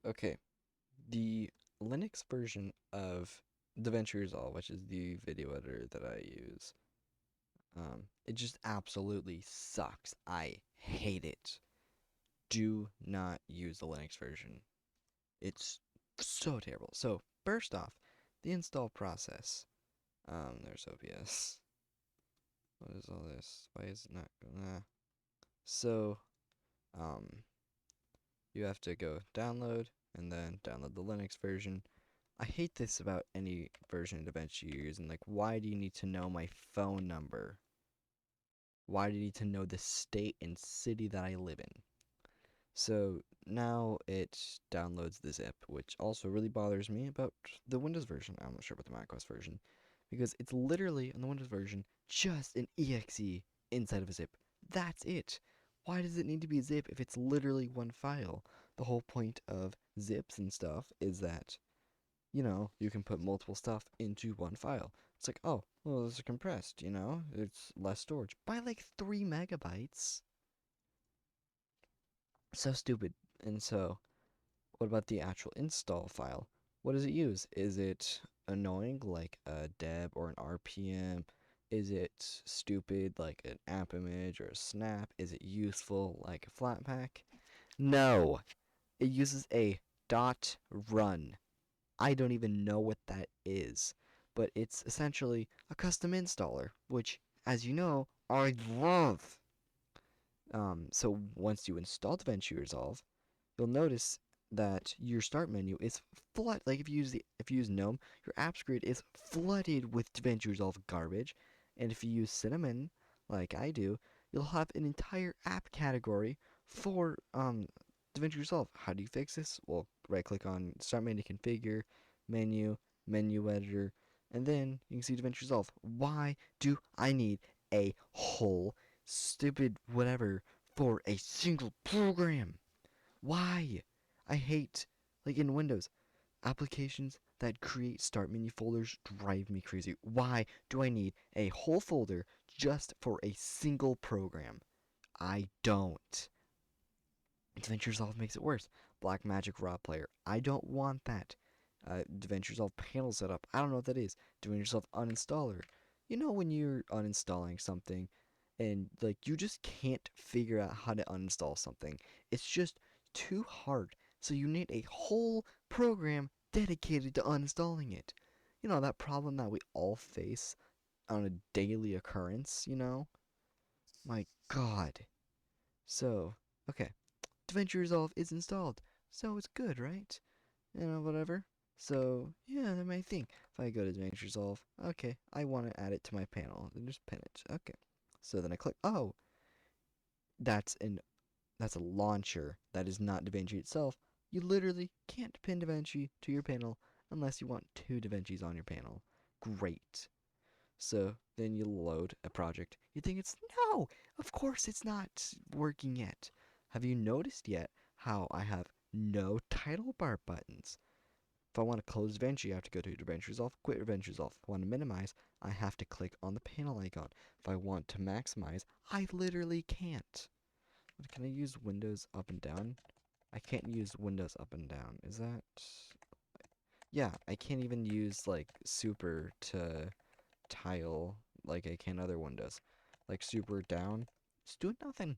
Okay, the Linux version of DaVinci Resolve, which is the video editor that I use, it just absolutely sucks. I hate it. Do not use the Linux version. It's so terrible. So, first off, the install process. There's OBS. What is all this? Why is it not gonna? So, um, you have to go download and then download the Linux version. I hate this about any version of DaVinci you're using. Like, why do you need to know my phone number? Why do you need to know the state and city that I live in? So now it downloads the zip, which also really bothers me about the Windows version. I'm not sure about the macOS version, because it's literally on the Windows version just an exe inside of a zip. That's it. Why does it need to be a zip if it's literally one file? The whole point of zips and stuff is that you can put multiple stuff into one file. It's like, oh, well, those are compressed, it's less storage by like 3 MB. So stupid. And so, what about the actual install file? What does it use? Is it annoying like a deb or an RPM? Is it stupid like an app image or a snap? Is it useful like a flatpak? No, it uses a dot run. I don't even know what that is, but it's essentially a custom installer, which, as you know, I love. So once you install DaVinci Resolve, you'll notice that your start menu is flood. Like if you use GNOME, your apps grid is flooded with DaVinci Resolve garbage, and if you use Cinnamon, like I do, you'll have an entire app category for DaVinci Resolve. How do you fix this? Well, right click on Start Menu Configure, Menu, Menu Editor, and then you can see DaVinci Resolve. Why do I need a whole stupid whatever for a single program? Why? I hate, like in Windows, applications that create start menu folders drive me crazy. Why do I need a whole folder just for a single program? I don't. DaVinci Resolve makes it worse. Blackmagic Raw Player. I don't want that. DaVinci Resolve panel setup. I don't know what that is. DaVinci Resolve uninstaller. You know when you're uninstalling something and like you just can't figure out how to uninstall something. It's just too hard. So you need a whole program dedicated to uninstalling it. You know that problem that we all face on a daily occurrence? My god. So, okay. DaVinci Resolve is installed. So it's good, right? Whatever. So, yeah, that may think. If I go to DaVinci Resolve, okay, I want to add it to my panel. Then just pin it. Okay. So then I click, oh, that's an that's a launcher. That is not DaVinci itself. You literally can't pin DaVinci to your panel unless you want two DaVincis on your panel. Great. So then you load a project. You think it's no, of course it's not working yet. Have you noticed yet how I have no title bar buttons? If I want to close DaVinci, I have to go to DaVinci Resolve, quit DaVinci Resolve. If I want to minimize, I have to click on the panel icon. If I want to maximize, I literally can't. But can I use Windows up and down? I can't use Windows up and down. Is that... Yeah, I can't even use like super to tile like I can other windows. Like super down, it's doing nothing.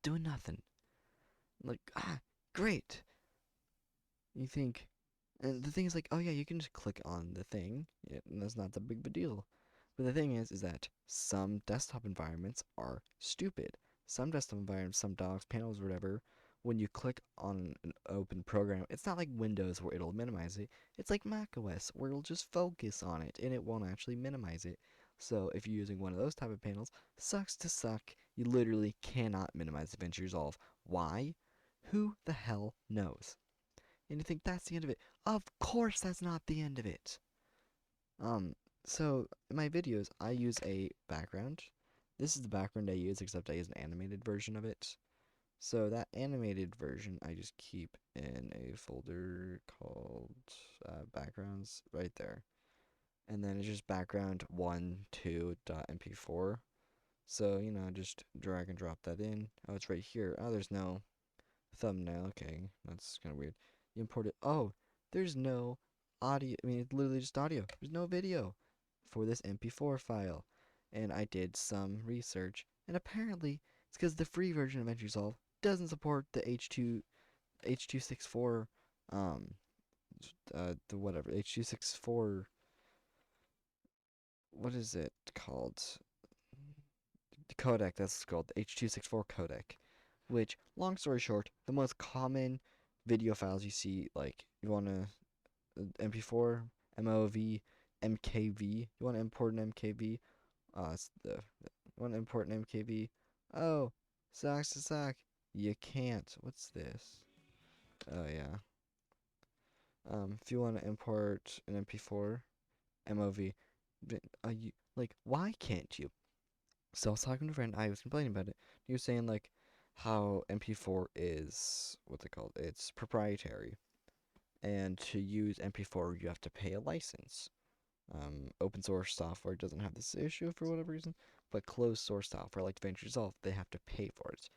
Doing nothing. Like, great. You think, and the thing is like, oh yeah, you can just click on the thing. And that's not that big of a deal. But the thing is that some desktop environments are stupid. Some desktop environments, some docs, panels, whatever, when you click on an open program, it's not like Windows where it'll minimize it. It's like macOS where it'll just focus on it and it won't actually minimize it. So if you're using one of those type of panels, sucks to suck. You literally cannot minimize DaVinci Resolve. Why? Who the hell knows? And you think that's the end of it. Of course that's not the end of it. Um, so in my videos, I use a background. This is the background I use, except I use an animated version of it. So that animated version, I just keep in a folder called backgrounds right there. And then it's just background 12.mp4. So, just drag and drop that in. Oh, it's right here. Oh, there's no thumbnail. Okay, that's kind of weird. You import it. Oh, there's no audio. I mean, it's literally just audio. There's no video for this MP4 file. And I did some research, and apparently it's because the free version of Resolve doesn't support the H.264 um the whatever H.264, what is it called, the codec, that's called the H.264 codec, which, long story short, the most common video files you see, like, you want to MP4, MOV, MKV, you want to import an MKV, it's the you want to import an MKV, oh, sax to sac, you can't, what's this, oh yeah, if you want to import an MP4, MOV, why can't you? So I was talking to a friend, I was complaining about it. He was saying, like, how MP4 is, what's it called? It's proprietary. And to use MP4, you have to pay a license. Open source software doesn't have this issue for whatever reason, but closed source software like davinci Resolve, they have to pay for it.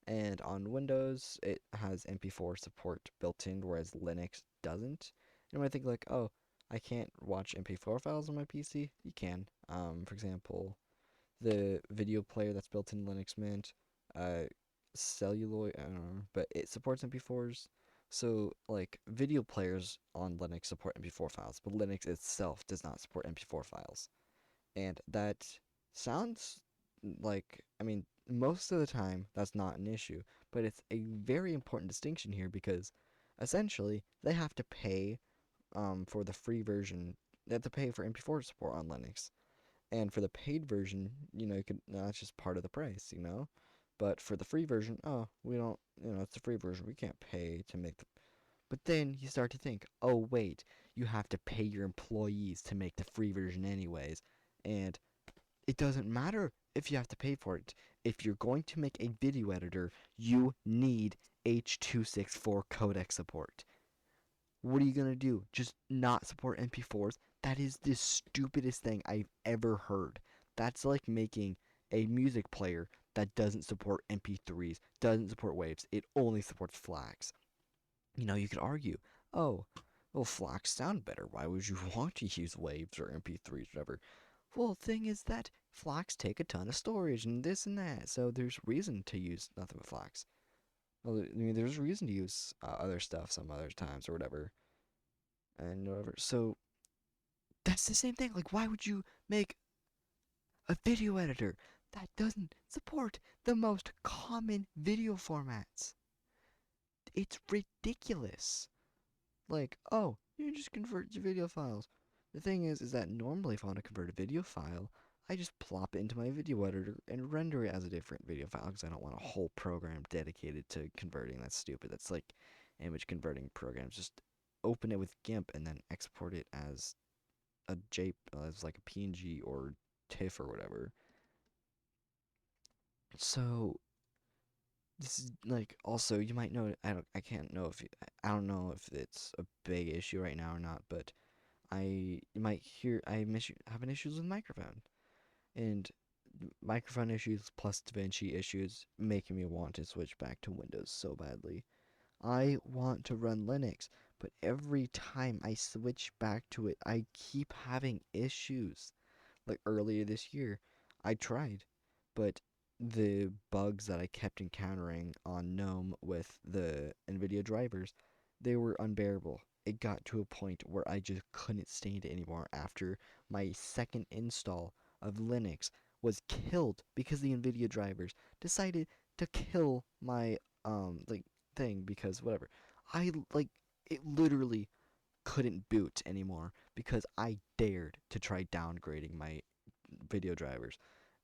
And on Windows, it has MP4 support built in, whereas Linux doesn't. And when I think, like, oh, I can't watch MP4 files on my PC, you can. For example, the video player that's built in Linux Mint, celluloid, I don't know, but it supports MP4s. So, like, video players on Linux support MP4 files, but Linux itself does not support MP4 files. And that sounds like, I mean, most of the time that's not an issue, but it's a very important distinction here because essentially they have to pay for the free version. They have to pay for MP4 support on Linux. And for the paid version, you could, that's just part of the price. But for the free version, oh, we don't, it's the free version. We can't pay to make the. But then you start to think, oh, wait, you have to pay your employees to make the free version anyways. And it doesn't matter if you have to pay for it. If you're going to make a video editor, you need H.264 codec support. What are you going to do? Just not support MP4s? That is the stupidest thing I've ever heard. That's like making a music player that doesn't support MP3s, doesn't support waves. It only supports FLACs. You could argue, oh, well, FLACs sound better. Why would you want to use waves or MP3s, whatever? Well, the thing is that FLACs take a ton of storage and this and that, so there's reason to use nothing but FLACs. Well, I mean, there's reason to use other stuff some other times or whatever, and whatever. So that's the same thing. Like, why would you make a video editor that doesn't support the most common video formats? It's ridiculous. Like, oh, you just convert your video files. The thing is that normally if I want to convert a video file, I just plop it into my video editor and render it as a different video file because I don't want a whole program dedicated to converting. That's stupid. That's like image converting programs. Just open it with GIMP and then export it as as like a PNG or TIFF or whatever. So this is like, also, you might know, I can't know if I don't know if it's a big issue right now or not, but you might hear having issues with microphone, and microphone issues plus davinci issues making me want to switch back to Windows so badly. I want to run Linux, but every time I switch back to it, I keep having issues. Like earlier this year, I tried, but the bugs that I kept encountering on GNOME with the NVIDIA drivers, they were unbearable. It got to a point where I just couldn't stand it anymore after my second install of Linux was killed because the NVIDIA drivers decided to kill my like thing because whatever. I like it literally couldn't boot anymore because I dared to try downgrading my video drivers.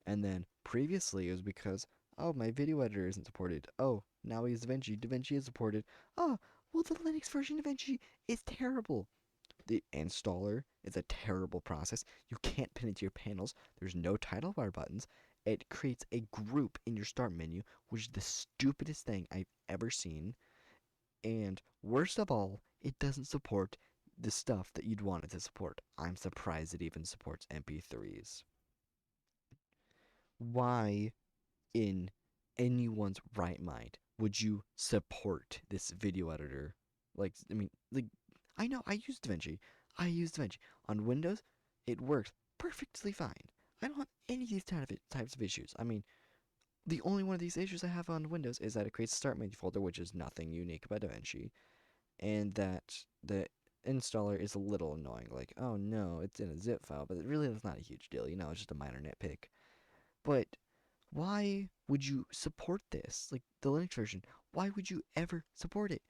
And then previously it was because, oh, my video editor isn't supported. Oh, now we use davinci. davinci is supported. Oh, well, the Linux version of davinci is terrible. The installer is a terrible process. You can't pin it to your panels. There's no title bar buttons. It creates a group in your start menu, which is the stupidest thing I've ever seen. And worst of all, it doesn't support the stuff that you'd want it to support. I'm surprised it even supports MP3s. Why in anyone's right mind would you support this video editor? Like, I mean, like, I know I use DaVinci. I use DaVinci on Windows. It works perfectly fine. I don't have any of these types of issues. I mean, the only one of these issues I have on Windows is that it creates a start menu folder, which is nothing unique about DaVinci, and that the installer is a little annoying. Like, oh no, it's in a zip file, but it really is not a huge deal. It's just a minor nitpick. But why would you support this? Like the Linux version, why would you ever support it?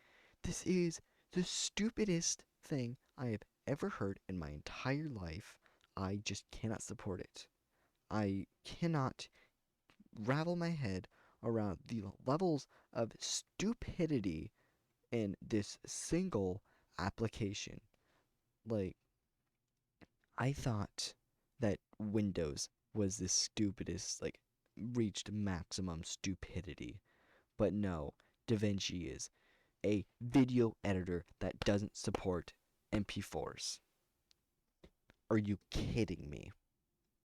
This is the stupidest thing I have ever heard in my entire life. I just cannot support it. I cannot ravel my head around the levels of stupidity in this single application. Like, I thought that Windows was the stupidest, like, reached maximum stupidity. But no, DaVinci is a video editor that doesn't support MP4s. Are you kidding me?